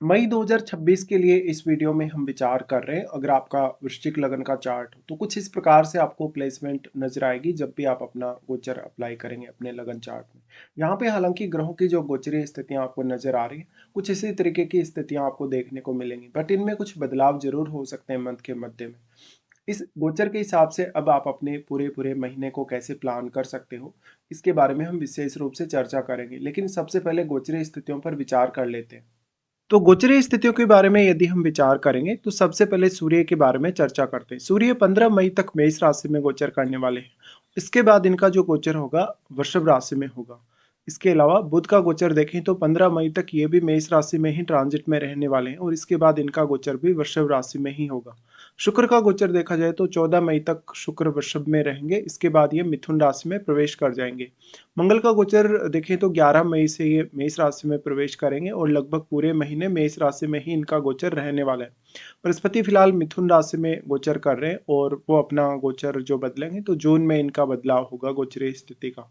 मई 2026 के लिए इस वीडियो में हम विचार कर रहे हैं। अगर आपका वृश्चिक लगन का चार्ट हो तो कुछ इस प्रकार से आपको प्लेसमेंट नजर आएगी जब भी आप अपना गोचर अप्लाई करेंगे अपने लगन चार्ट में। यहाँ पे हालांकि ग्रहों की जो गोचरीय स्थितियां आपको नजर आ रही है, कुछ इसी तरीके की स्थितियां आपको देखने को मिलेंगी, बट इनमें कुछ बदलाव जरूर हो सकते हैं मंथ के मध्य में। इस गोचर के हिसाब से अब आप अपने पूरे पूरे महीने को कैसे प्लान कर सकते हो, इसके बारे में हम विशेष रूप से चर्चा करेंगे। लेकिन सबसे पहले गोचरीय स्थितियों पर विचार कर लेते हैं। तो गोचरीय स्थितियों के बारे में यदि हम विचार करेंगे तो सबसे पहले सूर्य के बारे में चर्चा करते हैं। सूर्य 15 मई तक मेष राशि में गोचर करने वाले हैं। इसके बाद इनका जो गोचर होगा वृषभ राशि में होगा। इसके अलावा बुध का गोचर देखें तो 15 मई तक ये भी मेष राशि में ही ट्रांजिट में रहने वाले हैं और इसके बाद इनका गोचर भी वृषभ राशि में ही होगा। शुक्र का गोचर देखा जाए तो 14 मई तक शुक्र वृषभ में रहेंगे, इसके बाद ये मिथुन राशि में प्रवेश कर जाएंगे। मंगल का गोचर देखें तो 11 मई से ये मेष राशि में प्रवेश करेंगे और लगभग पूरे महीने मेष राशि में ही इनका गोचर रहने वाला है। बृहस्पति फिलहाल मिथुन राशि में गोचर कर रहे हैं और वो अपना गोचर जो बदलेंगे तो जून में इनका बदलाव होगा गोचरीय स्थिति का।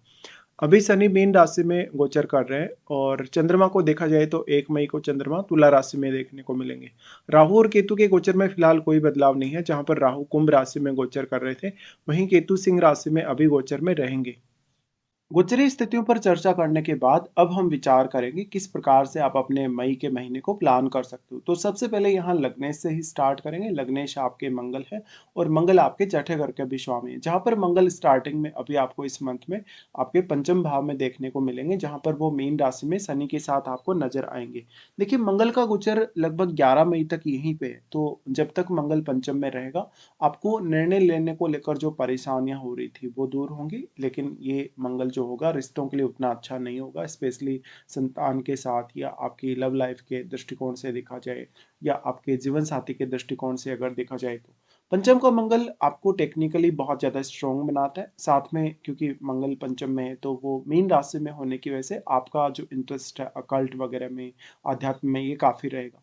अभी शनि मीन राशि में गोचर कर रहे हैं और चंद्रमा को देखा जाए तो 1 मई को चंद्रमा तुला राशि में देखने को मिलेंगे। राहु और केतु के गोचर में फिलहाल कोई बदलाव नहीं है। जहां पर राहु कुंभ राशि में गोचर कर रहे थे, वहीं केतु सिंह राशि में अभी गोचर में रहेंगे। गोचरीय स्थितियों पर चर्चा करने के बाद अब हम विचार करेंगे किस प्रकार से आप अपने मई के महीने को प्लान कर सकते हो। तो सबसे पहले यहाँ लग्नेश से ही स्टार्ट करेंगे। लग्नेश आपके मंगल है और मंगल आपके छठे घर के भी स्वामी है। जहाँ पर मंगल स्टार्टिंग में अभी आपको इस मंथ में आपके पंचम भाव में देखने को मिलेंगे, जहाँ पर वो मीन राशि में शनि के साथ आपको नजर आएंगे। देखिए, मंगल का गोचर लगभग 11 मई तक यहीं पे है, तो जब तक मंगल पंचम में रहेगा आपको निर्णय लेने को लेकर जो परेशानियां हो रही थी वो दूर होंगी। लेकिन ये मंगल जो होगा रिश्तों के लिए उतना अच्छा नहीं होगा, स्पेशली संतान के साथ या आपकी लव लाइफ के दृष्टिकोण से देखा जाए या आपके जीवन साथी के दृष्टिकोण से अगर देखा जाए तो पंचम का मंगल आपको टेक्निकली बहुत ज्यादा स्ट्रोंग बनाता है। साथ में क्योंकि मंगल पंचम में है तो वो मीन राशि में होने की वजह से आपका जो इंटरेस्ट है अकल्ट वगैरह में, आध्यात्म में, ये काफी रहेगा।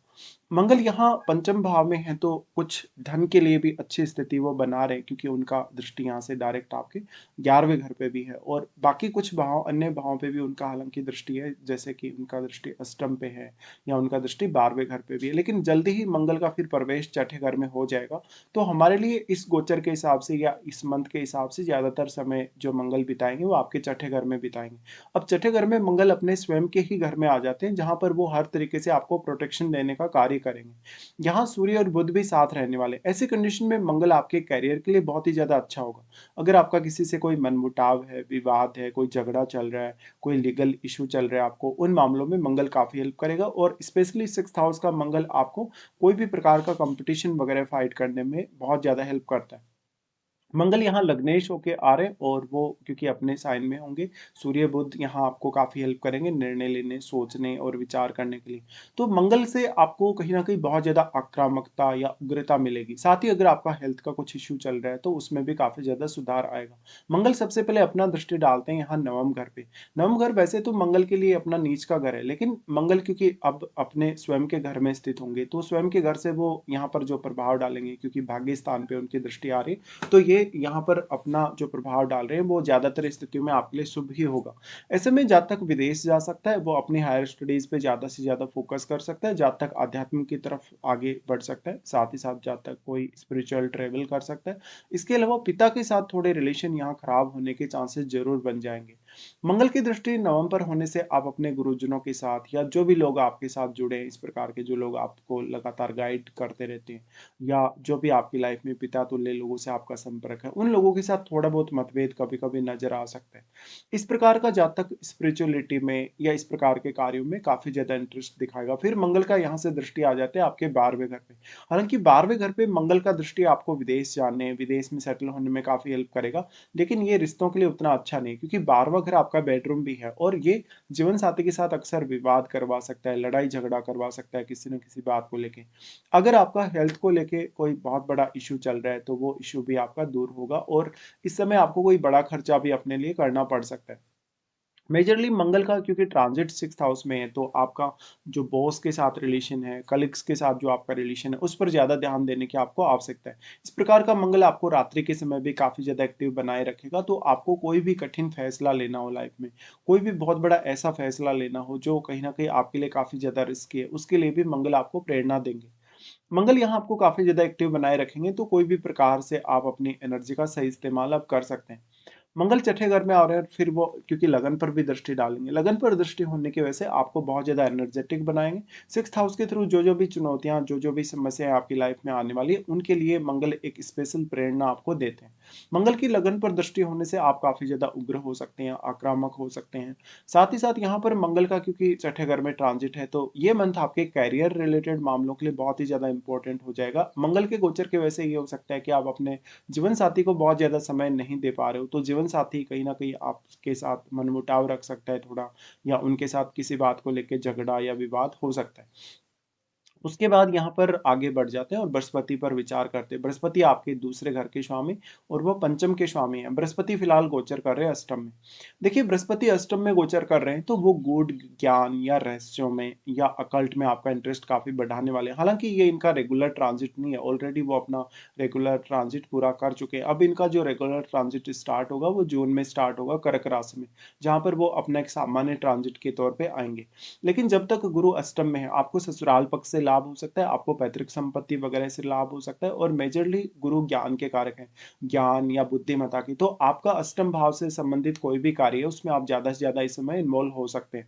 मंगल यहाँ पंचम भाव में है तो कुछ धन के लिए भी अच्छी स्थिति वो बना रहे हैं, क्योंकि उनका दृष्टि यहाँ से डायरेक्ट आपके 11वें घर पे भी है और बाकी कुछ भाव अन्य भावों पे भी उनका हालांकि दृष्टि है, जैसे कि उनका दृष्टि अष्टम पे है या उनका दृष्टि 12वें घर पे भी है। लेकिन जल्दी ही मंगल का फिर प्रवेश छठे घर में हो जाएगा। तो हमारे लिए इस गोचर के हिसाब से या इस मंथ के हिसाब से ज्यादातर समय जो मंगल बिताएंगे वो आपके छठे घर में बिताएंगे। अब छठे घर में मंगल अपने स्वयं के ही घर में आ जाते हैं, जहां पर वो हर तरीके से आपको प्रोटेक्शन देने का कार्य करेंगे। यहाँ सूर्य और बुध भी साथ रहने वाले, ऐसी कंडीशन में मंगल आपके कैरियर के लिए बहुत ही ज्यादा अच्छा होगा। अगर आपका किसी से कोई मनमुटाव है, विवाद है, कोई झगड़ा चल रहा है, कोई लीगल इशू चल रहा है, आपको उन मामलों में मंगल काफी हेल्प करेगा। और स्पेशली 6th हाउस का मंगल आपको कोई भी प्रकार का कंपटीशन वगैरह फाइट करने में बहुत ज्यादा हेल्प करता है। मंगल यहाँ लग्नेश होके आ रहे हैं और वो क्योंकि अपने साइन में होंगे, सूर्य बुध यहाँ आपको काफी हेल्प करेंगे निर्णय लेने, सोचने और विचार करने के लिए। तो मंगल से आपको कहीं ना कहीं बहुत ज्यादा आक्रामकता या उग्रता मिलेगी। साथ ही अगर आपका हेल्थ का कुछ इश्यू चल रहा है तो उसमें भी काफी ज्यादा सुधार आएगा। मंगल सबसे पहले अपना दृष्टि डालते हैं यहाँ नवम घर पे। नवम घर वैसे तो मंगल के लिए अपना नीच का घर है, लेकिन मंगल क्योंकि अब अपने स्वयं के घर में स्थित होंगे तो स्वयं के घर से वो यहाँ पर जो प्रभाव डालेंगे, क्योंकि भाग्य स्थान पे उनकी दृष्टि आ रही है, तो ये यहाँ पर अपना जो प्रभाव डाल रहे हैं वो ज्यादातर स्थितियों में आपके लिए शुभ ही होगा। ऐसे में जहाँ तक विदेश जा सकता है वो अपनी हायर स्टडीज पे ज्यादा से ज्यादा फोकस कर सकता है, जहाँ तक आध्यात्म की तरफ आगे बढ़ सकता है, साथ ही साथ जहाँ तक कोई स्पिरिचुअल ट्रेवल कर सकता है। इसके अलावा पिता के साथ थोड़े रिलेशन यहाँ खराब होने के चांसेस जरूर बन जाएंगे। मंगल की दृष्टि नवम पर होने से आप अपने गुरुजनों के साथ या जो भी लोग आपके साथ जुड़े हैं, इस प्रकार के जो लोग आपको लगातार गाइड करते रहते हैं या जो भी आपकी लाइफ में पिता तुल्य लोगों से आपका संपर्क है, उन लोगों के साथ थोड़ा बहुत मतभेद कभी कभी नजर आ सकता है। इस प्रकार का जातक स्पिरिचुअलिटी में या इस प्रकार के कार्यों में काफी ज्यादा इंटरेस्ट दिखाएगा। फिर मंगल का यहाँ से दृष्टि आ जाते हैं आपके 12वें घर पे। हालांकि 12वें घर पे मंगल का दृष्टि आपको विदेश जाने, विदेश में सेटल होने में काफी हेल्प करेगा, लेकिन ये रिश्तों के लिए उतना अच्छा नहीं, क्योंकि 12वां घर आपका बेडरूम भी है और ये जीवन साथी के साथ अक्सर विवाद करवा सकता है, लड़ाई झगड़ा करवा सकता है किसी न किसी बात को लेके। अगर आपका हेल्थ को लेके कोई बहुत बड़ा इशू चल रहा है तो वो इशू भी आपका दूर होगा और इस समय आपको कोई बड़ा खर्चा भी अपने लिए करना पड़ सकता है। मेजरली मंगल का क्योंकि ट्रांजिट 6th हाउस में है, तो आपका जो बॉस के साथ रिलेशन है, कलीग्स के साथ जो आपका रिलेशन है, उस पर ज़्यादा ध्यान देने की आपको आवश्यकता है। इस प्रकार का मंगल आपको रात्रि के समय भी काफ़ी ज़्यादा एक्टिव बनाए रखेगा, तो आपको कोई भी कठिन फैसला लेना हो लाइफ में, कोई भी बहुत बड़ा ऐसा फैसला लेना हो जो कहीं न कहीं आपके लिए काफ़ी ज़्यादा रिस्की है, उसके लिए भी मंगल आपको प्रेरणा देंगे। मंगल यहाँ आपको काफ़ी ज़्यादा एक्टिव बनाए रखेंगे, तो कोई भी प्रकार से आप अपनी एनर्जी का सही इस्तेमाल अब कर सकते हैं। मंगल छठे घर में आ रहे हैं, फिर वो क्योंकि लगन पर भी दृष्टि डालेंगे, लगन पर दृष्टि होने की वजह से आपको बहुत ज़्यादा एनर्जेटिक बनाएंगे। 6th हाउस के थ्रू जो जो भी चुनौतियां, जो जो भी समस्याएं आपकी लाइफ में आने वाली है, उनके लिए मंगल एक स्पेशल प्रेरणा आपको देते हैं। मंगल की लगन पर दृष्टि होने से आप काफ़ी ज़्यादा उग्र हो सकते हैं, आक्रामक हो सकते हैं। साथ ही साथ यहाँ पर मंगल का क्योंकि छठे घर में ट्रांजिट है, तो ये मंथ आपके कैरियर रिलेटेड मामलों के लिए बहुत ही ज़्यादा इंपॉर्टेंट हो जाएगा। मंगल के गोचर की वजह से ये हो सकता है कि आप अपने जीवन साथी को बहुत ज़्यादा समय नहीं दे पा रहे हो, तो जीवन साथी कहीं न कहीं आपके साथ मनमुटाव रख सकता है थोड़ा, या उनके साथ किसी बात को लेके झगड़ा या विवाद हो सकता है। उसके बाद यहाँ पर आगे बढ़ जाते हैं और बृहस्पति पर विचार करते हैं। बृहस्पति आपके दूसरे घर के स्वामी और वो पंचम के स्वामी हैं। बृहस्पति फिलहाल गोचर कर रहे हैं अष्टम में। देखिए, बृहस्पति अष्टम में गोचर कर रहे हैं, तो वो गूढ़ ज्ञान या रहस्यों में या अकल्ट में आपका इंटरेस्ट काफ़ी बढ़ाने वाले हैं। हालाँकि ये इनका रेगुलर ट्रांज़िट नहीं है, ऑलरेडी वो अपना रेगुलर ट्रांज़िट पूरा कर चुके हैं। अब इनका जो रेगुलर ट्रांज़िट स्टार्ट होगा, वो जून में स्टार्ट होगा कर्क राशि में, जहाँ पर वो अपना एक सामान्य ट्रांज़िट के तौर पे आएँगे। लेकिन जब तक गुरु अष्टम में है, आपको ससुराल पक्ष से लाभ हो सकता है, आपको पैतृक संपत्ति वगैरह से लाभ हो सकता है, और मेजरली गुरु ज्ञान के कारक हैं, ज्ञान या बुद्धिमत्ता की। तो आपका अष्टम भाव से संबंधित कोई भी कार्य है, उसमें आप ज़्यादा से ज़्यादा इस समय इन्वॉल्व हो सकते हैं।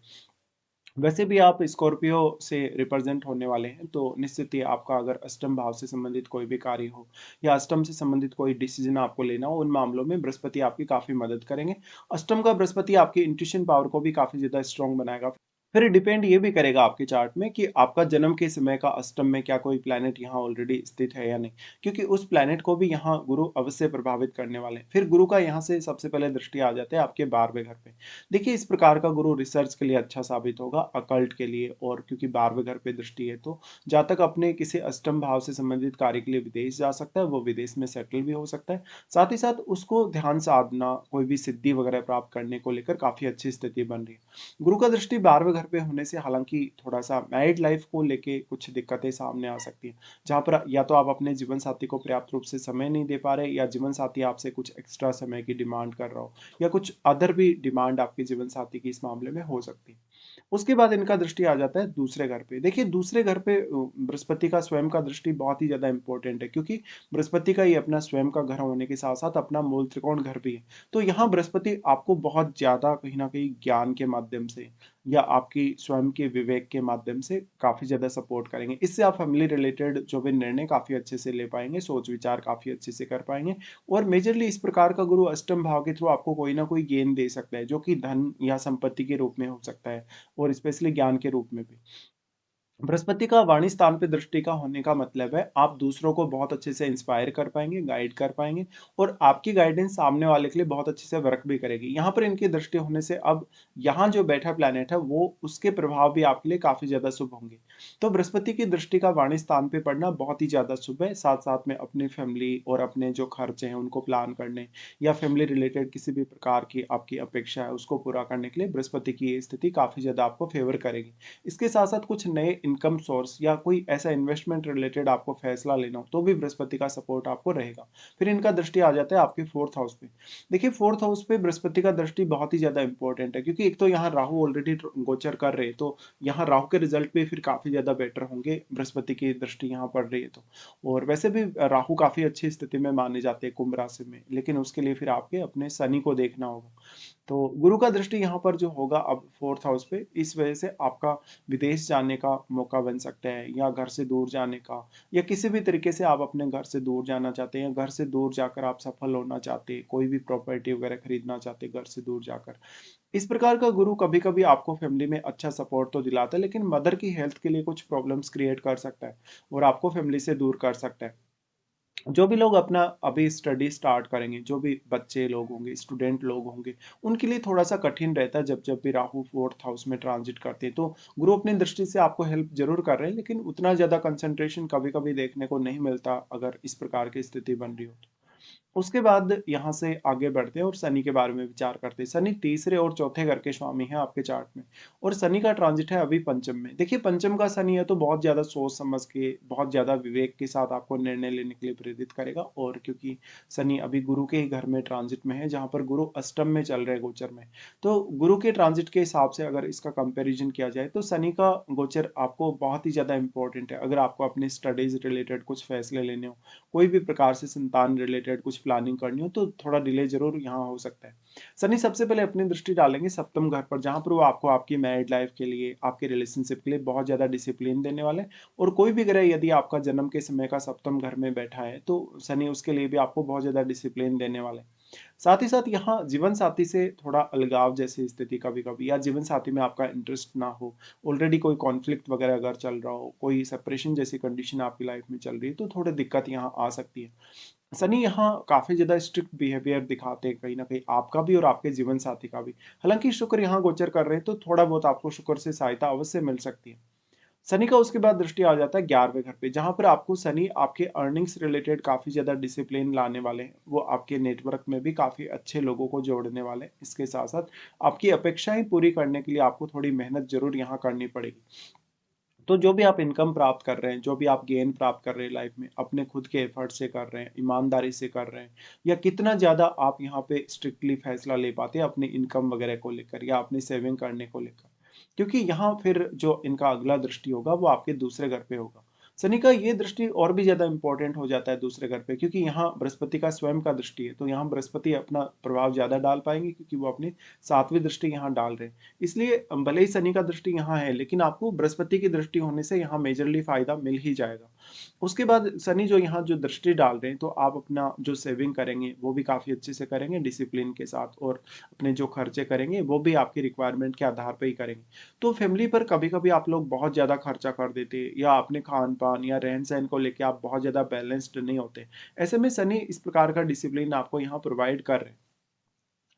वैसे भी आप स्कॉर्पियो से रिप्रेजेंट होने वाले हैं, तो निश्चित ही आपका अगर अष्टम भाव से संबंधित कोई भी कार्य हो या अष्टम से संबंधित कोई डिसीजन आपको लेना हो, उन मामलों में बृहस्पति आपकी काफ़ी मदद करेंगे। अष्टम का बृहस्पति आपकी इंट्यूशन पावर को भी काफ़ी ज़्यादा स्ट्रॉन्ग बनाएगा। फिर डिपेंड ये भी करेगा आपके चार्ट में कि आपका जन्म के समय का अष्टम में क्या कोई प्लैनेट यहाँ ऑलरेडी स्थित है या नहीं, क्योंकि उस प्लैनेट को भी यहाँ गुरु अवश्य प्रभावित करने वाले हैं। फिर गुरु का यहाँ से सबसे पहले दृष्टि आ जाते हैं आपके 12वें घर पे। देखिए, इस प्रकार का गुरु रिसर्च के लिए अच्छा साबित होगा, अकल्ट के लिए, और क्योंकि 12वें घर पे दृष्टि है, तो जातक अपने किसी अष्टम भाव से संबंधित कार्य के लिए विदेश जा सकता है, वो विदेश में सेटल भी हो सकता है। साथ ही साथ उसको ध्यान साधना, कोई भी सिद्धि वगैरह प्राप्त करने को लेकर काफ़ी अच्छी स्थिति बन रही है। गुरु का दृष्टि 12वें घर पे होने से हालाँकि थोड़ा-सा मैरिड लाइफ़ को लेके कुछ दिक्कतें सामने आ सकती हैं। जहाँ पर या तो आप अपने जीवन साथी को पर्याप्त रूप से समय नहीं दे पा रहे, या जीवन साथी आपसे कुछ एक्स्ट्रा समय की डिमांड कर रहा हो, या कुछ अदर भी डिमांड आपके जीवन साथी की इस मामले में हो सकती है। उसके बाद इनका दृष्टि आ जाता है दूसरे घर पे। देखिए, दूसरे घर पे बृहस्पति का स्वयं का दृष्टि बहुत ही ज़्यादा इम्पोर्टेंट है, क्योंकि बृहस्पति का ये अपना स्वयं का घर होने के साथ-साथ अपना मूल त्रिकोण घर भी है। तो यहाँ बृहस्पति आपको बहुत ज़्यादा कहीं न कहीं ज्ञान के माध्यम से या आपकी स्वयं के विवेक के माध्यम से काफ़ी ज़्यादा सपोर्ट करेंगे। इससे आप फैमिली रिलेटेड जो भी निर्णय काफ़ी अच्छे से ले पाएँगे, सोच-विचार काफ़ी अच्छे से कर पाएँगे, और मेजरली इस प्रकार का गुरु अष्टम भाव के थ्रू आपको कोई न कोई गेन दे सकता है, जो कि धन या संपत्ति के रूप में हो सकता है, और स्पेशली ज्ञान के रूप में भी। बृहस्पति का वाणी स्थान पे दृष्टि का होने का मतलब है आप दूसरों को बहुत अच्छे से इंस्पायर कर पाएंगे, गाइड कर पाएंगे, और आपकी गाइडेंस सामने वाले के लिए बहुत अच्छे से वर्क भी करेगी। यहाँ पर इनकी दृष्टि होने से अब यहाँ जो बैठा प्लैनेट है, वो उसके प्रभाव भी आपके लिए काफी ज्यादा शुभ होंगे। तो बृहस्पति की दृष्टि का वाणी स्थान पे पड़ना बहुत ही ज्यादा शुभ है। साथ साथ में अपनी फैमिली और अपने जो खर्चे हैं उनको प्लान करने, या फैमिली रिलेटेड किसी भी प्रकार की आपकी अपेक्षा है उसको पूरा करने के लिए बृहस्पति की ये स्थिति काफी ज्यादा आपको फेवर करेगी। इसके साथ-साथ कुछ नए इनकम सोर्स या कोई ऐसा इन्वेस्टमेंट रिलेटेड आपको फैसला लेना हो, तो भी बृहस्पति का सपोर्ट आपको रहेगा। फिर इनका दृष्टि आ जाता है आपके 4th हाउस पे। देखिए, 4th हाउस पे बृहस्पति का दृष्टि बहुत ही ज़्यादा इंपॉर्टेंट है, क्योंकि एक तो यहाँ राहु ऑलरेडी गोचर कर रहे हैं, तो यहाँ राहु के रिजल्ट भी फिर काफ़ी ज़्यादा बेटर होंगे, बृहस्पति की दृष्टि यहाँ पड़ रही है तो। और वैसे भी राहु काफ़ी अच्छी स्थिति में माने जाते हैं कुंभ राशि में, लेकिन उसके लिए फिर आपके अपने शनि को देखना होगा। तो गुरु का दृष्टि यहाँ पर जो होगा अब 4th हाउस पे, इस वजह से आपका विदेश जाने का मौका बन सकता है, या घर से दूर जाने का, या किसी भी तरीके से आप अपने घर से दूर जाना चाहते हैं, घर से दूर जाकर आप सफल होना चाहते हैं, कोई भी प्रॉपर्टी वगैरह खरीदना चाहते हैं घर से दूर जाकर। इस प्रकार का गुरु कभी-कभी आपको फैमिली में अच्छा सपोर्ट तो दिलाता है, लेकिन मदर की हेल्थ के लिए कुछ प्रॉब्लम्स क्रिएट कर सकता है, और आपको फैमिली से दूर कर सकता है। जो भी लोग अपना अभी स्टडी स्टार्ट करेंगे, जो भी बच्चे लोग होंगे, स्टूडेंट लोग होंगे, उनके लिए थोड़ा-सा कठिन रहता है जब जब भी राहु 4th हाउस में ट्रांजिट करते हैं। तो गुरु अपनी दृष्टि से आपको हेल्प ज़रूर कर रहे हैं, लेकिन उतना ज़्यादा कंसंट्रेशन कभी-कभी देखने को नहीं मिलता अगर इस प्रकार की स्थिति बन रही हो तो। उसके बाद यहाँ से आगे बढ़ते हैं और शनि के बारे में विचार करते हैं। शनि तीसरे और चौथे घर के स्वामी हैं आपके चार्ट में और शनि का ट्रांजिट है अभी पंचम में। देखिए पंचम का शनि है तो बहुत ज़्यादा सोच समझ के, बहुत ज़्यादा विवेक के साथ आपको निर्णय लेने के लिए प्रेरित करेगा। और क्योंकि शनि अभी गुरु के ही घर में ट्रांजिट में है, जहाँ पर गुरु अष्टम में चल रहे हैं गोचर में। तो गुरु के ट्रांजिट के हिसाब से अगर इसका कंपेरिजन किया जाए तो शनि का गोचर आपको बहुत ही ज़्यादा इंपॉर्टेंट है। अगर आपको अपनी स्टडीज रिलेटेड कुछ फैसले लेने हो, कोई भी प्रकार से संतान रिलेटेड कुछ प्लानिंग करनी हो, तो थोड़ा डिले जरूर यहाँ हो सकता है। शनि सबसे पहले अपनी दृष्टि डालेंगे सप्तम घर पर, जहां पर वो आपको आपकी मैरिड लाइफ के लिए, आपके रिलेशनशिप के लिए बहुत ज्यादा डिसिप्लिन देने वाले हैं। और कोई भी ग्रह यदि आपका जन्म के समय का सप्तम घर में बैठा है तो शनि उसके लिए भी आपको बहुत ज्यादा डिसिप्लिन देने वाले हैं। साथ ही साथ यहाँ जीवन साथी से थोड़ा अलगाव जैसी स्थिति कभी कभी, या जीवन साथी में आपका इंटरेस्ट ना हो, ऑलरेडी कोई कॉन्फ्लिक्ट वगैरह अगर चल रहा हो, कोई सेपरेशन जैसी कंडीशन आपकी लाइफ में चल रही है, तो थोड़ी दिक्कत यहाँ आ सकती है। सनी यहाँ काफी ज्यादा स्ट्रिक्ट बिहेवियर दिखाते हैं कहीं ना कहीं, आपका भी और आपके जीवन साथी का भी। हालांकि शुक्र यहाँ गोचर कर रहे हैं तो थोड़ा बहुत आपको शुक्र से सहायता अवश्य मिल सकती है। शनि का उसके बाद दृष्टि आ जाता है 11वें घर पे, जहां पर आपको शनि आपके अर्निंग्स रिलेटेड काफी ज्यादा डिसिप्लिन लाने वाले हैं। वो आपके नेटवर्क में भी काफी अच्छे लोगों को जोड़ने वाले हैं। इसके साथ साथ आपकी अपेक्षाएं पूरी करने के लिए आपको थोड़ी मेहनत जरूर यहाँ करनी पड़ेगी। तो जो भी आप इनकम प्राप्त कर रहे हैं, जो भी आप गेन प्राप्त कर रहे हैं लाइफ में, अपने खुद के एफर्ट से कर रहे हैं, ईमानदारी से कर रहे हैं, या कितना ज़्यादा आप यहाँ पे स्ट्रिक्टली फैसला ले पाते हैं अपनी इनकम वगैरह को लेकर या अपनी सेविंग करने को लेकर। क्योंकि यहाँ फिर जो इनका अगला दृष्टि होगा वो आपके दूसरे घर पे होगा। शनि का ये दृष्टि और भी ज्यादा इंपॉर्टेंट हो जाता है दूसरे घर पे, क्योंकि यहाँ बृहस्पति का स्वयं का दृष्टि है। तो यहाँ बृहस्पति अपना प्रभाव ज्यादा डाल पाएंगे क्योंकि वो अपनी 7वीं दृष्टि यहाँ डाल रहे हैं। इसलिए भले ही शनि का दृष्टि यहाँ है, लेकिन आपको बृहस्पति की दृष्टि होने से यहाँ मेजरली फायदा मिल ही जाएगा। उसके बाद शनि जो यहाँ जो दृष्टि डाल रहे हैं, तो आप अपना जो सेविंग करेंगे वो भी काफी अच्छे से करेंगे डिसिप्लिन के साथ, और अपने जो खर्चे करेंगे वो भी आपकी रिक्वायरमेंट के आधार पर ही करेंगे। तो फैमिली पर कभी कभी आप लोग बहुत ज्यादा खर्चा कर देते हैं, या अपने खान पान या रहन सहन को लेके आप बहुत ज्यादा बैलेंस्ड नहीं होते। ऐसे में शनि इस प्रकार का डिसिप्लिन आपको यहाँ प्रोवाइड कर रहे हैं।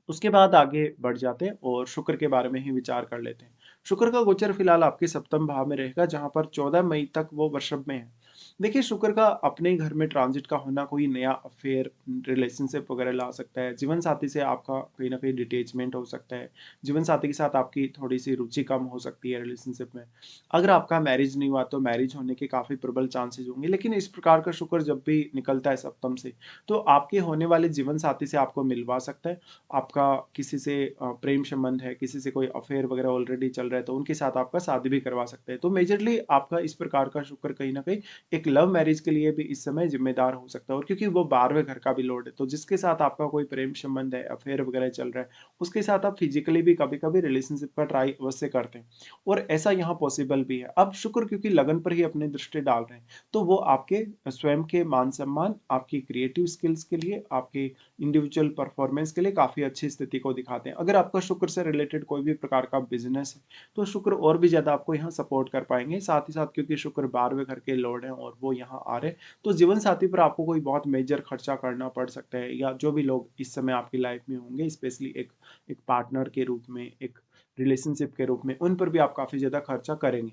उसके बाद आगे बढ़ जाते हैं और शुक्र के बारे में ही विचार कर लेते हैं। शुक्र का गोचर फिलहाल आपके सप्तम भाव में रहेगा, जहां पर 14 मई तक वो वृषभ में है। देखिए शुक्र का अपने ही घर में ट्रांजिट का होना कोई नया अफेयर, रिलेशनशिप वगैरह ला सकता है। जीवन साथी से आपका कहीं ना कहीं डिटेचमेंट हो सकता है। जीवन साथी के साथ आपकी थोड़ी सी रुचि कम हो सकती है रिलेशनशिप में। अगर आपका मैरिज नहीं हुआ तो मैरिज होने के काफी प्रबल चांसेस होंगे। लेकिन इस प्रकार का शुक्र जब भी निकलता है सप्तम से, तो आपके होने वाले जीवन साथी से आपको मिलवा सकता है। आपका किसी से प्रेम संबंध है, किसी से कोई अफेयर वगैरह ऑलरेडी चल रहा है, तो उनके साथ आपका शादी भी करवा सकते हैं। तो मेजरली आपका इस प्रकार का शुक्र कहीं ना कहीं एक लव मैरिज के लिए भी इस समय जिम्मेदार हो सकता है। और क्योंकि वो 12वें घर का भी लॉर्ड है, तो जिसके साथ आपका कोई प्रेम संबंध है, अफेयर वगैरह चल रहा है, उसके साथ आप फिजिकली भी कभी कभी रिलेशनशिप का ट्राई अवश्य करते हैं। और ऐसा यहाँ पॉसिबल भी है। अब शुक्र क्योंकि लगन पर ही अपनी दृष्टि डाल रहे हैं, तो वो आपके स्वयं के मान सम्मान, आपकी क्रिएटिव स्किल्स के लिए, आपके इंडिविजुअल परफॉर्मेंस के लिए काफी अच्छी स्थिति को दिखाते हैं। अगर आपका शुक्र से रिलेटेड कोई भी प्रकार का बिजनेस है, तो शुक्र और भी ज्यादा आपको यहाँ सपोर्ट कर पाएंगे। साथ ही साथ क्योंकि शुक्र 12वें घर के लॉर्ड हैं और वो यहाँ आ रहे हैं, तो जीवन साथी पर आपको कोई बहुत मेजर खर्चा करना पड़ सकता है, या जो भी लोग इस समय आपकी लाइफ में होंगे, स्पेशली एक एक पार्टनर के रूप में, एक रिलेशनशिप के रूप में, उन पर भी आप काफी ज्यादा खर्चा करेंगे।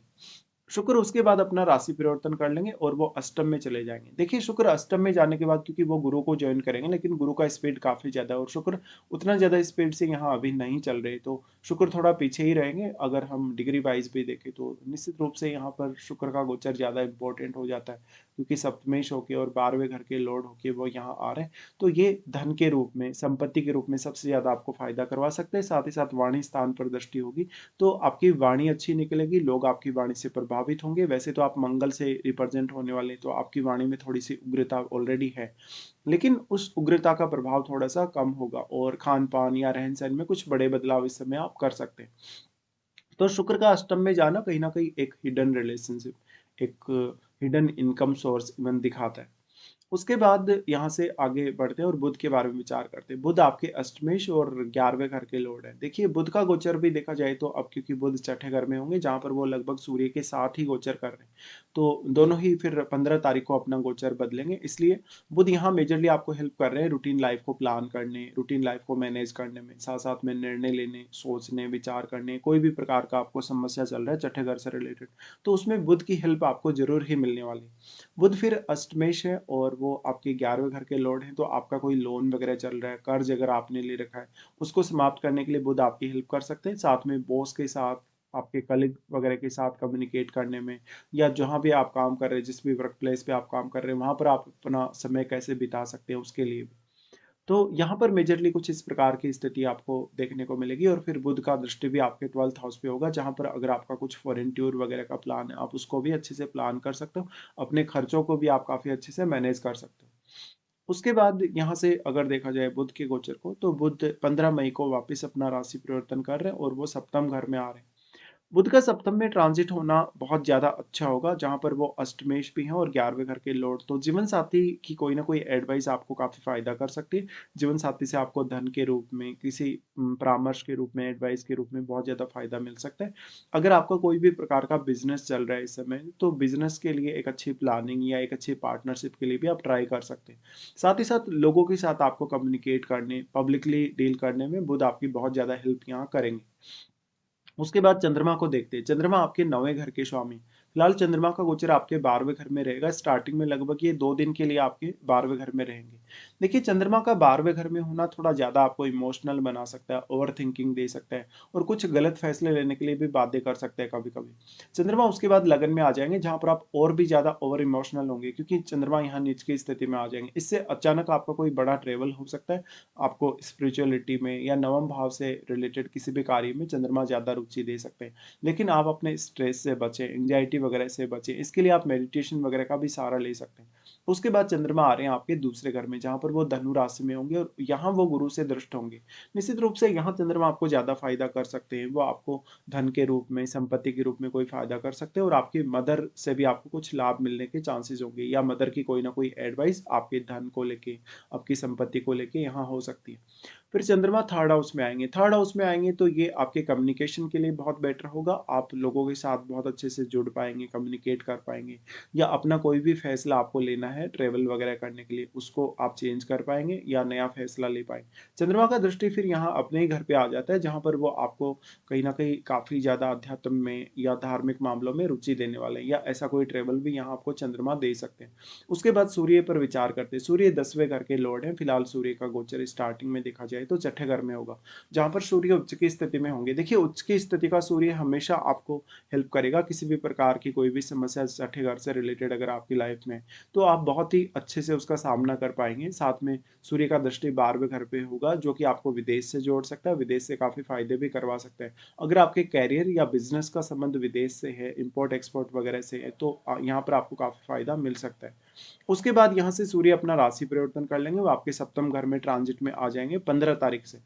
शुक्र उसके बाद अपना राशि परिवर्तन कर लेंगे और वो अष्टम में चले जाएंगे। देखिए शुक्र अष्टम में जाने के बाद, क्योंकि वो गुरु को ज्वाइन करेंगे, लेकिन गुरु का स्पीड काफी ज्यादा है और शुक्र उतना ज्यादा स्पीड से यहाँ अभी नहीं चल रहे, तो शुक्र थोड़ा पीछे ही रहेंगे। अगर हम डिग्री वाइज भी देखें तो निश्चित रूप से यहाँ पर शुक्र का गोचर ज्यादा इंपॉर्टेंट हो जाता है, क्योंकि सप्तमेश होके और 12वें घर के लॉर्ड होके वो यहाँ आ रहे हैं। तो ये धन के रूप में, संपत्ति के रूप में सबसे ज्यादा आपको फायदा करवा सकते हैं। साथ ही साथ वाणी स्थान पर दृष्टि होगी, तो आपकी वाणी अच्छी निकलेगी, लोग आपकी वाणी से प्रभावित होंगे। वैसे तो आप मंगल से रिप्रेजेंट होने वाले, तो आपकी वाणी में थोड़ी सी उग्रता ऑलरेडी है, लेकिन उस उग्रता का प्रभाव थोड़ा सा कम होगा, और खान पान या रहन सहन में कुछ बड़े बदलाव इस समय आप कर सकते हैं। तो शुक्र का अष्टम में जाना कहीं ना कहीं एक हिडन रिलेशनशिप, एक हिडन इनकम सोर्स इवन दिखाता है। उसके बाद यहाँ से आगे बढ़ते हैं और बुध के बारे में विचार करते हैं। बुध आपके अष्टमेश और 11वें घर के लॉर्ड है। देखिए बुध का गोचर भी देखा जाए तो अब क्योंकि बुध छठे घर में होंगे, जहां पर वो लगभग सूर्य के साथ ही गोचर कर रहे हैं, तो दोनों ही फिर 15 तारीख को अपना गोचर बदलेंगे। इसलिए बुध यहाँ मेजरली आपको हेल्प कर रहे हैं रूटीन लाइफ को प्लान करने, रूटीन लाइफ को मैनेज करने में, साथ साथ में निर्णय लेने, सोचने, विचार करने। कोई भी प्रकार का आपको समस्या चल रहा है छठे घर से रिलेटेड, तो उसमें बुध की हेल्प आपको जरूर ही मिलने वाली। बुध फिर अष्टमेश है और वो आपके 11वें घर के लॉर्ड हैं, तो आपका कोई लोन वगैरह चल रहा है, कर्ज अगर आपने ले रखा है, उसको समाप्त करने के लिए बुध आपकी हेल्प कर सकते हैं। साथ में बॉस के साथ, आपके कलीग वगैरह के साथ कम्युनिकेट करने में, या जहाँ भी आप काम कर रहे हैं, जिस भी वर्क प्लेस पे आप काम कर रहे हैं, वहाँ पर आप अपना समय कैसे बिता सकते हैं उसके लिए भी। तो यहाँ पर मेजरली कुछ इस प्रकार की स्थिति आपको देखने को मिलेगी। और फिर बुध का दृष्टि भी आपके 12th हाउस पे होगा, जहाँ पर अगर आपका कुछ फॉरेन टूर वगैरह का प्लान है, आप उसको भी अच्छे से प्लान कर सकते हो। अपने खर्चों को भी आप काफ़ी अच्छे से मैनेज कर सकते हो। उसके बाद यहाँ से अगर देखा जाए बुध के गोचर को, तो बुध 15 मई को वापस अपना राशि परिवर्तन कर रहे हैं और वो सप्तम घर में आ रहे हैं। बुध का सप्तम में ट्रांजिट होना बहुत ज़्यादा अच्छा होगा, जहाँ पर वो अष्टमेश भी हैं और 11वें घर के लॉर्ड। तो जीवन साथी की कोई ना कोई एडवाइस आपको काफ़ी फ़ायदा कर सकती है। जीवन साथी से आपको धन के रूप में, किसी परामर्श के रूप में, एडवाइस के रूप में बहुत ज़्यादा फ़ायदा मिल सकता है। अगर आपका कोई भी प्रकार का बिज़नेस चल रहा है इस समय, तो बिज़नेस के लिए एक अच्छी प्लानिंग या एक अच्छी पार्टनरशिप के लिए भी आप ट्राई कर सकते हैं। साथ ही साथ लोगों के साथ आपको कम्युनिकेट करने, पब्लिकली डील करने में बुध आपकी बहुत ज़्यादा हेल्प यहाँ करेंगे। उसके बाद चंद्रमा को देखते हैं। चंद्रमा आपके 9वें घर के स्वामी। फिलहाल चंद्रमा का गोचर आपके 12वें घर में रहेगा। स्टार्टिंग में लगभग ये 2 दिन के लिए आपके 12वें घर में रहेंगे। देखिए, चंद्रमा का 12वें घर में होना थोड़ा ज़्यादा आपको इमोशनल बना सकता है, ओवरथिंकिंग दे सकता है और कुछ गलत फैसले लेने के लिए भी बाध्य कर सकता है कभी-कभी। चंद्रमा उसके बाद लगन में आ जाएँगे, जहाँ पर आप और भी ज़्यादा ओवर इमोशनल होंगे, क्योंकि चंद्रमा यहाँ नीच की स्थिति में आ जाएँगे। इससे अचानक आपका कोई बड़ा ट्रैवल हो सकता है। आपको स्पिरिचुअलिटी में या नवम भाव से रिलेटेड किसी भी कार्य में चंद्रमा ज़्यादा रुचि दे सकते हैं। लेकिन आप अपने स्ट्रेस से बचें, एंग्जायटी वगैरह से बचें, इसके लिए आप मेडिटेशन वगैरह का भी सहारा ले सकते हैं। उसके बाद चंद्रमा आ रहे हैं आपके दूसरे घर में, जहाँ पर वो धनु राशि में होंगे और यहाँ वो गुरु से दृष्ट होंगे। निश्चित रूप से यहाँ चंद्रमा आपको ज़्यादा फायदा कर सकते हैं। वो आपको धन के रूप में, संपत्ति के रूप में कोई फायदा कर सकते हैं और आपकी मदर से भी आपको कुछ लाभ मिलने के चांसेस होंगे, या मदर की कोई ना कोई एडवाइस आपके धन को लेके, आपकी संपत्ति को लेके यहाँ हो सकती है। फिर चंद्रमा थर्ड हाउस में आएँगे। थर्ड हाउस में आएँगे तो ये आपके कम्युनिकेशन के लिए बहुत बेटर होगा। आप लोगों के साथ बहुत अच्छे से जुड़ पाएँगे, कम्युनिकेट कर पाएँगे, या अपना कोई भी फैसला आपको लेना है ट्रैवल वगैरह करने के लिए, उसको आप चेंज कर पाएँगे या नया फैसला ले पाएँगे। चंद्रमा का दृष्टि फिर यहाँ अपने ही घर पे आ जाता है, जहाँ पर वो आपको कहीं न कहीं काफ़ी ज़्यादा अध्यात्म में या धार्मिक मामलों में रुचि देने वाले हैं, या ऐसा कोई ट्रैवल भी यहाँ आपको चंद्रमा दे सकते हैं। उसके बाद सूर्य पर विचार करते हैं। सूर्य 10वें घर के लॉर्ड हैं। फिलहाल सूर्य का गोचर स्टार्टिंग में देखा जाए तो छठे घर में होगा, जहाँ पर सूर्य उच्च की स्थिति में होंगे। देखिए, उच्च की स्थिति का सूर्य हमेशा आपको हेल्प करेगा, किसी भी प्रकार की कोई भी समस्या छठे घर से रिलेटेड अगर आपकी लाइफ में है, तो आप बहुत ही अच्छे से उसका सामना कर पाएँगे। साथ में सूर्य का दृष्टि 12वें घर पे होगा, जो कि आपको विदेश से जोड़ सकता है, विदेश से काफ़ी फ़ायदे भी करवा सकता है। अगर आपके करियर या बिज़नेस का संबंध विदेश से है, इम्पोर्ट-एक्सपोर्ट वगैरह से है, तो यहाँ पर आपको काफ़ी फ़ायदा मिल सकता है। उसके बाद यहाँ से सूर्य अपना राशि परिवर्तन कर लेंगे, वो आपके सप्तम घर में ट्रांजिट में आ जाएँगे 15 तारीख से।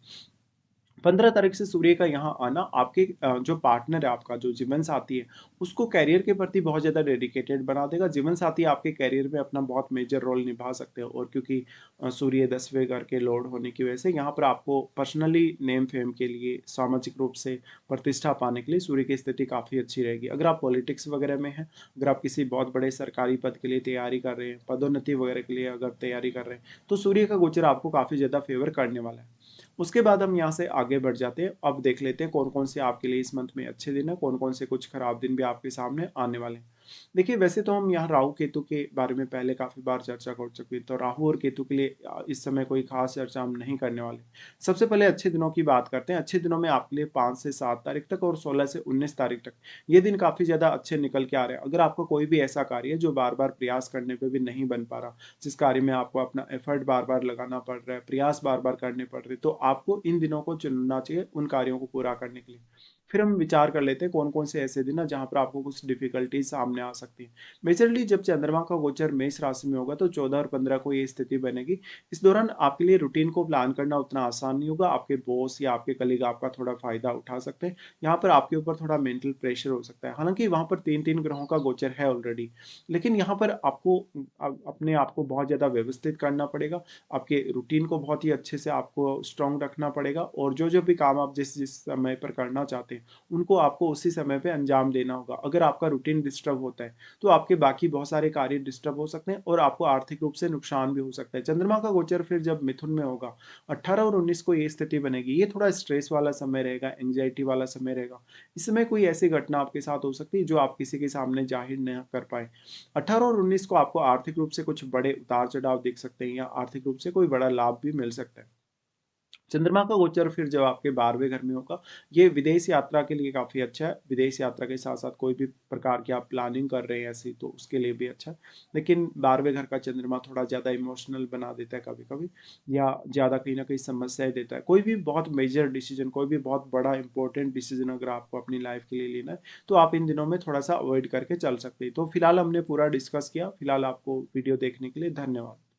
15 तारीख से सूर्य का यहाँ आना आपके जो पार्टनर है, आपका जो जीवन साथी है, उसको करियर के प्रति बहुत ज़्यादा डेडिकेटेड बना देगा। जीवन साथी आपके करियर में अपना बहुत मेजर रोल निभा सकते हैं, और क्योंकि सूर्य 10वें घर के लॉर्ड होने की वजह से यहाँ पर आपको पर्सनली नेम फेम के लिए, सामाजिक रूप से प्रतिष्ठा पाने के लिए सूर्य की स्थिति काफ़ी अच्छी रहेगी। अगर आप पॉलिटिक्स वगैरह में हैं, अगर आप किसी बहुत बड़े सरकारी पद के लिए तैयारी कर रहे हैं, पदोन्नति वगैरह के लिए अगर तैयारी कर रहे हैं, तो सूर्य का गोचर आपको काफ़ी ज़्यादा फेवर करने वाला है। उसके बाद हम यहाँ से आगे बढ़ जाते हैं। अब देख लेते हैं कौन-कौन से आपके लिए इस मंथ में अच्छे दिन हैं, कौन-कौन से कुछ खराब दिन भी आपके सामने आने वाले हैं। देखिए, वैसे तो हम यहाँ राहु केतु के बारे में पहले काफ़ी बार चर्चा कर चुके हैं, तो राहु और केतु के लिए इस समय कोई खास चर्चा हम नहीं करने वाले। सबसे पहले अच्छे दिनों की बात करते हैं। अच्छे दिनों में आपके लिए 5 से 7 तारीख तक और 16 से 19 तारीख तक, ये दिन काफ़ी ज़्यादा अच्छे निकल के आ रहे हैं। अगर आपका कोई भी ऐसा कार्य है जो बार-बार प्रयास करने पे भी नहीं बन पा रहा, जिस कार्य में आपको अपना एफर्ट बार-बार लगाना पड़ रहा है, प्रयास बार-बार करने पड़ रहे हैं, तो आपको इन दिनों को चुनना चाहिए उन कार्यों को पूरा करने के लिए। फिर हम विचार कर लेते हैं कौन-कौन से ऐसे दिन हैं जहाँ पर आपको कुछ डिफ़िकल्टीज़ सामने आ सकती हैं। मेजरली जब चंद्रमा का गोचर मेष राशि में होगा, तो 14 और 15 को ये स्थिति बनेगी। इस दौरान आपके लिए रूटीन को प्लान करना उतना आसान नहीं होगा। आपके बॉस या आपके कलीग आपका थोड़ा फ़ायदा उठा सकते हैं। यहाँ पर आपके ऊपर थोड़ा मेंटल प्रेशर हो सकता है। हालाँकि वहाँ पर 3-3 ग्रहों का गोचर है ऑलरेडी, लेकिन यहाँ पर आपको अपने आप को बहुत ज़्यादा व्यवस्थित करना पड़ेगा। आपके रूटीन को बहुत ही अच्छे से आपको स्ट्रॉन्ग रखना पड़ेगा, और जो-जो भी काम आप जिस-जिस समय पर करना चाहते हैं, हैं, उनको आपको उसी समय पे अंजाम देना होगा। अगर आपका रूटीन डिस्टर्ब होता है, तो आपके बाकी बहुत सारे कार्य डिस्टर्ब हो सकते हैं और आपको आर्थिक रूप से नुकसान भी हो सकता है। चंद्रमा का गोचर फिर जब मिथुन में होगा, 18 और 19 को ये स्थिति बनेगी, ये थोड़ा स्ट्रेस वाला समय रहेगा, एंग्जायटी वाला समय रहेगा। इस समय कोई ऐसी घटना आपके साथ हो सकती है जो आप किसी के सामने जाहिर न कर पाए। 18 और 19 को आपको आर्थिक रूप से कुछ बड़े उतार-चढ़ाव दिख सकते हैं या आर्थिक रूप से कोई बड़ा लाभ भी मिल सकता है। चंद्रमा का गोचर फिर जब आपके 12वें घर में होगा, ये विदेश यात्रा के लिए काफ़ी अच्छा है। विदेश यात्रा के साथ-साथ कोई भी प्रकार की आप प्लानिंग कर रहे हैं ऐसी, तो उसके लिए भी अच्छा है। लेकिन 12वें घर का चंद्रमा थोड़ा ज़्यादा इमोशनल बना देता है कभी-कभी, या ज़्यादा कहीं न कहीं समस्याएँ देता है। कोई भी बहुत मेजर डिसीज़न, कोई भी बहुत बड़ा इम्पोर्टेंट डिसीज़न अगर आपको अपनी लाइफ़ के लिए लेना है, तो आप इन दिनों में थोड़ा-सा अवॉइड करके चल सकते हैं। तो फिलहाल हमने पूरा डिस्कस किया। फिलहाल आपको वीडियो देखने के लिए धन्यवाद।